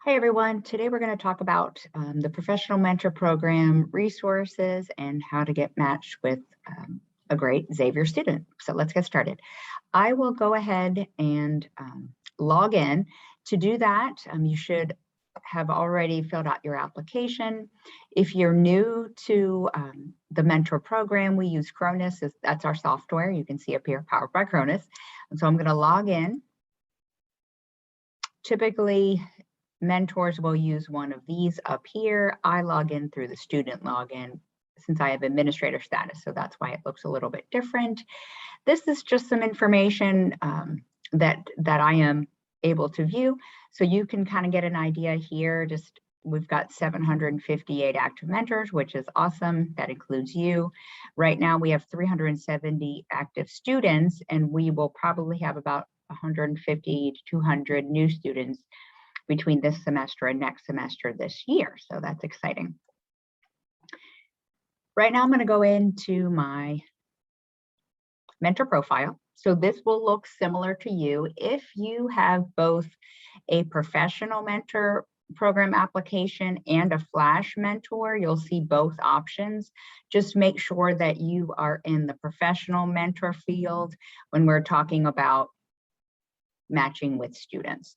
Hi, everyone. Today we're going to talk about the Professional Mentor Program resources and how to get matched with a great Xavier student. So let's get started. I will go ahead and log in. To do that, you should have already filled out your application. If you're new to the mentor program, we use Chronus. That's our software. You can see up here, powered by Chronus. And so I'm going to log in. Typically, mentors will use one of these up here. I log in through the student login since I have administrator status, so that's why it looks a little bit different. This is just some information that I am able to view, so you can kind of get an idea here. We've got 758 active mentors, which is awesome. That includes you. Right now, we have 370 active students, and we will probably have about 150 to 200 new students between this semester and next semester this year. So that's exciting. Right now, I'm going to go into my mentor profile. So this will look similar to you. If you have both a professional mentor program application and a flash mentor, you'll see both options. Just make sure that you are in the professional mentor field when we're talking about matching with students.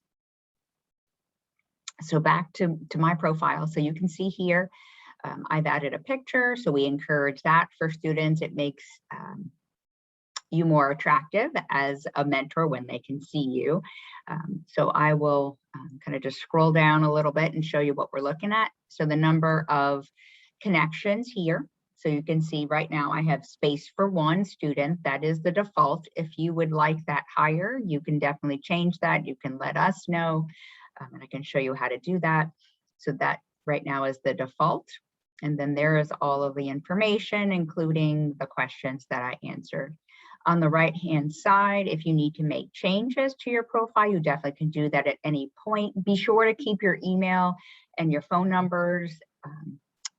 So back to my profile. So you can see here, I've added a picture. So we encourage that for students. It makes you more attractive as a mentor when they can see you. So I will kind of just scroll down a little bit and show you what we're looking at. So the number of connections here. So you can see right now I have space for one student. That is the default. If you would like that higher, you can definitely change that. You can let us know. And I can show you how to do that. So that right now is the default. And then there is all of the information, including the questions that I answered. On the right-hand side, if you need to make changes to your profile, you definitely can do that at any point. Be sure to keep your email and your phone numbers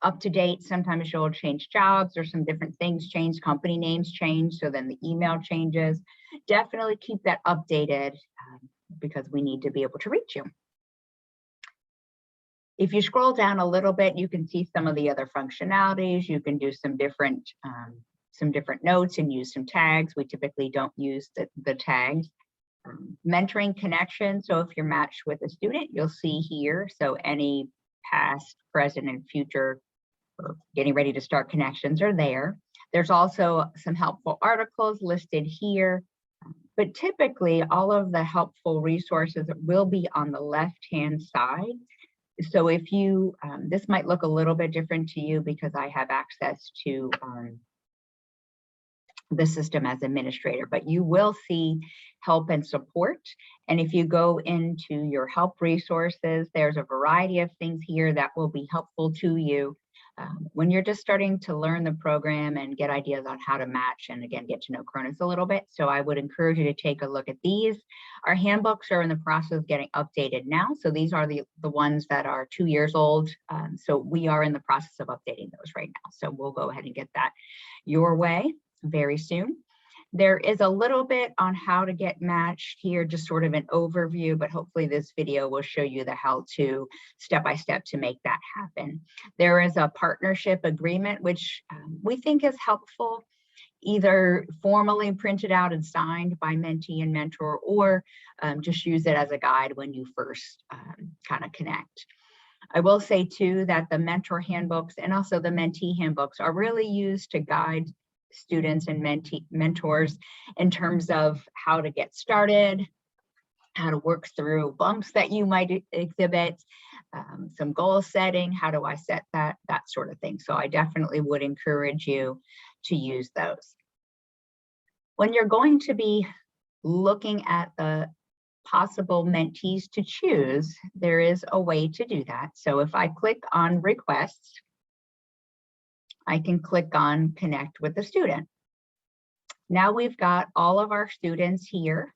up to date. Sometimes you'll change jobs or some different things change, company names change, so then the email changes. Definitely keep that updated because we need to be able to reach you. If you scroll down a little bit, you can see some of the other functionalities. You can do some different notes and use some tags. We typically don't use the tags. Mentoring connections. So if you're matched with a student, you'll see here. So any past, present, and future or getting ready to start connections are there. There's also some helpful articles listed here. But typically, all of the helpful resources will be on the left-hand side. So if you, this might look a little bit different to you because I have access to the system as administrator, but you will see help and support. And if you go into your help resources, there's a variety of things here that will be helpful to you when you're just starting to learn the program and get ideas on how to match and again, get to know Chronus a little bit. So I would encourage you to take a look at these. Our handbooks are in the process of getting updated now. So these are the ones that are 2 years old. So we are in the process of updating those right now. So we'll go ahead and get that your way very soon. There is a little bit on how to get matched here, just sort of an overview, but hopefully this video will show you the how-to step-by-step to make that happen. There is a partnership agreement, which we think is helpful, either formally printed out and signed by mentee and mentor, or just use it as a guide when you first kind of connect. I will say too that the mentor handbooks and also the mentee handbooks are really used to guide students and mentors in terms of how to get started, how to work through bumps that you might exhibit, some goal setting, how do I set that sort of thing. So I definitely would encourage you to use those. When you're going to be looking at the possible mentees to choose, there is a way to do that. So if I click on requests, I can click on connect with the student. Now we've got all of our students here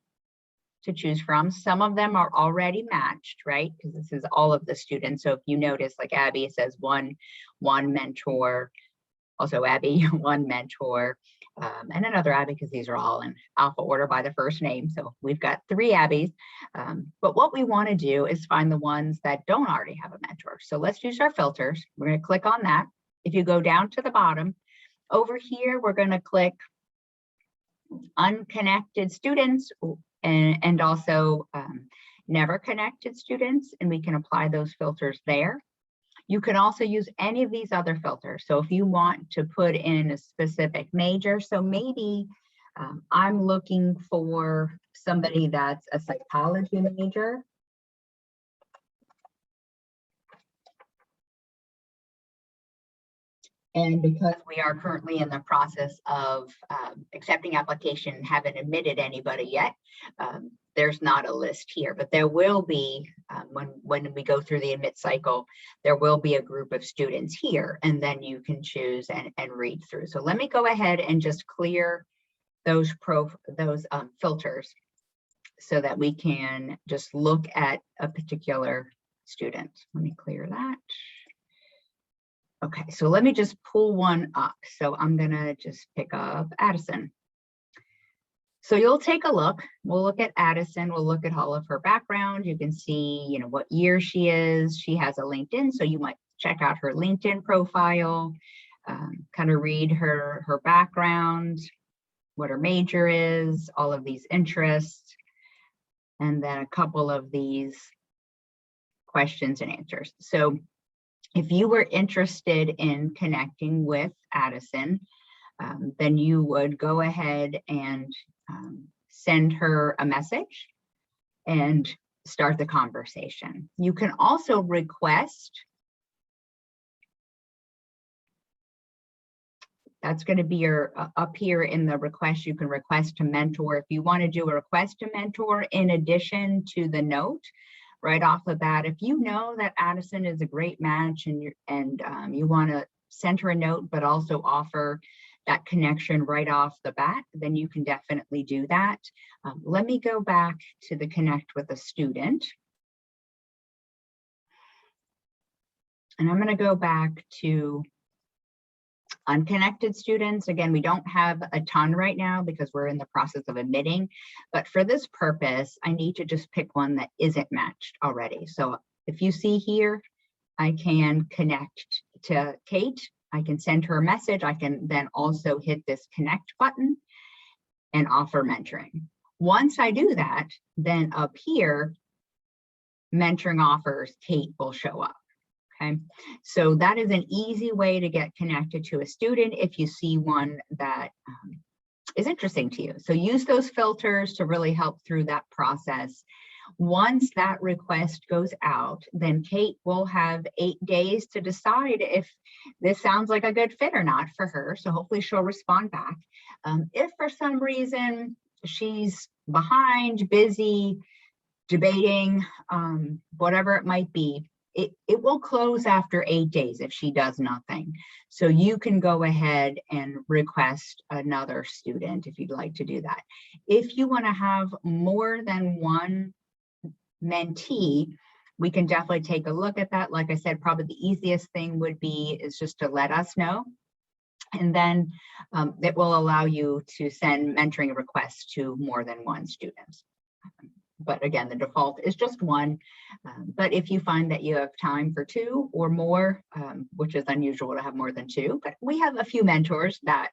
to choose from. Some of them are already matched, right? Because this is all of the students. So if you notice, like Abby, it says one mentor, also Abby, one mentor. and another Abby, because these are all in alpha order by the first name. So we've got 3 Abbies. But what we want to do is find the ones that don't already have a mentor. So let's use our filters. We're going to click on that. If you go down to the bottom, over here, we're going to click unconnected students and also never connected students, and we can apply those filters there. You can also use any of these other filters. So if you want to put in a specific major, so maybe I'm looking for somebody that's a psychology major. And because we are currently in the process of accepting application and haven't admitted anybody yet, there's not a list here, but there will be, when we go through the admit cycle, there will be a group of students here, and then you can choose and read through. So let me go ahead and just clear those filters so that we can just look at a particular student. Let me clear that. Okay, so let me just pull one up. So I'm gonna just pick up Addison. So you'll take a look. We'll look at Addison. We'll look at all of her background. You can see, you know, what year she is. She has a LinkedIn, so you might check out her LinkedIn profile, kind of read her background, what her major is, all of these interests, and then a couple of these questions and answers. So if you were interested in connecting with Addison, then you would go ahead and send her a message and start the conversation. You can also request. That's going to be your up here in the request. You can request to mentor. If you want to do a request to mentor in addition to the note, right off the bat, if you know that Addison is a great match and you want to send her a note, but also offer that connection right off the bat, then you can definitely do that. Let me go back to the connect with a student. And I'm going to go back to unconnected students. Again, we don't have a ton right now because we're in the process of admitting, but for this purpose, I need to just pick one that isn't matched already. So if you see here, I can connect to Kate. I can send her a message. I can then also hit this connect button and offer mentoring. Once I do that, then up here, mentoring offers, Kate will show up. Okay, so that is an easy way to get connected to a student if you see one that is interesting to you. So use those filters to really help through that process. Once that request goes out, then Kate will have 8 days to decide if this sounds like a good fit or not for her. So hopefully she'll respond back. If for some reason she's behind, busy, debating, whatever it might be, it will close after 8 days if she does nothing. So you can go ahead and request another student if you'd like to do that. If you want to have more than one mentee, we can definitely take a look at that. Like I said, probably the easiest thing would be is just to let us know. And then it will allow you to send mentoring requests to more than one student. But again, the default is just one. But if you find that you have time for 2 or more, which is unusual to have more than 2, but we have a few mentors that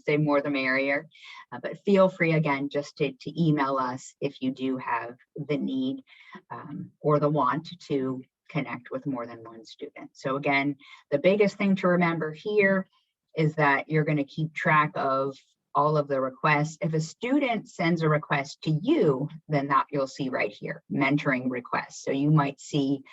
say more the merrier. But feel free, again, just to email us if you do have the need or the want to connect with more than one student. So again, the biggest thing to remember here is that you're going to keep track of all of the requests. If a student sends a request to you, then that you'll see right here, mentoring requests. So you might see,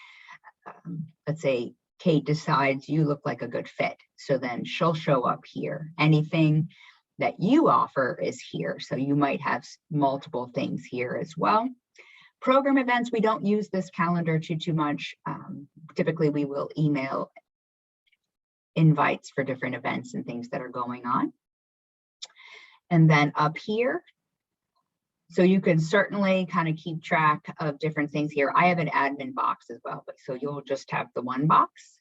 let's say Kate decides you look like a good fit. So then she'll show up here. Anything that you offer is here. So you might have multiple things here as well. Program events, we don't use this calendar too much. Typically we will email invites for different events and things that are going on. And then up here, so you can certainly kind of keep track of different things here. I have an admin box as well, but so you'll just have the one box.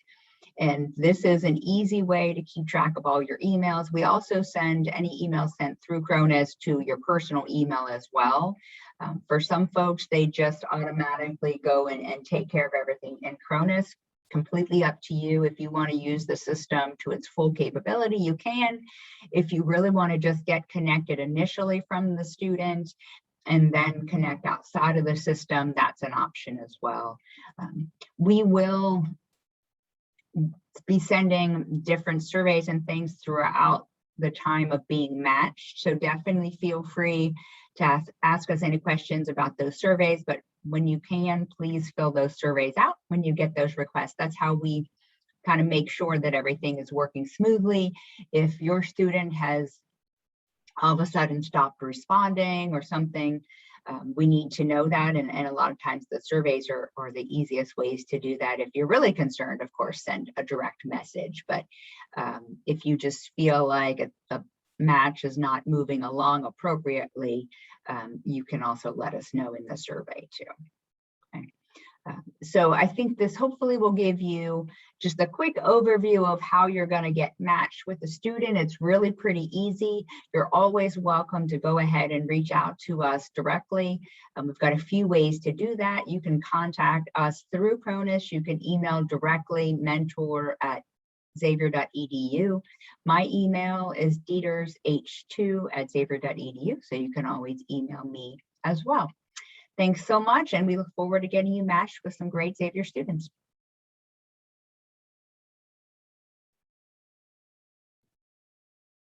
And this is an easy way to keep track of all your emails. We also send any email sent through Chronus to your personal email as well. For some folks, they just automatically go and take care of everything in Chronus. Completely up to you. If you want to use the system to its full capability, you can. If you really want to just get connected initially from the student and then connect outside of the system, that's an option as well. We will be sending different surveys and things throughout the time of being matched. So definitely feel free to ask us any questions about those surveys, but when you can, please fill those surveys out when you get those requests. That's how we kind of make sure that everything is working smoothly. If your student has all of a sudden stopped responding or something, we need to know that. And a lot of times the surveys are the easiest ways to do that. If you're really concerned, of course, send a direct message. But if you just feel like a match is not moving along appropriately, you can also let us know in the survey too. Okay. So I think this hopefully will give you just a quick overview of how you're going to get matched with a student. It's really pretty easy. You're always welcome to go ahead and reach out to us directly. We've got a few ways to do that. You can contact us through Chronus. You can email directly mentor@xavier.edu. My email is dietersh2@xavier.edu, so you can always email me as well. Thanks so much, and we look forward to getting you matched with some great Xavier students.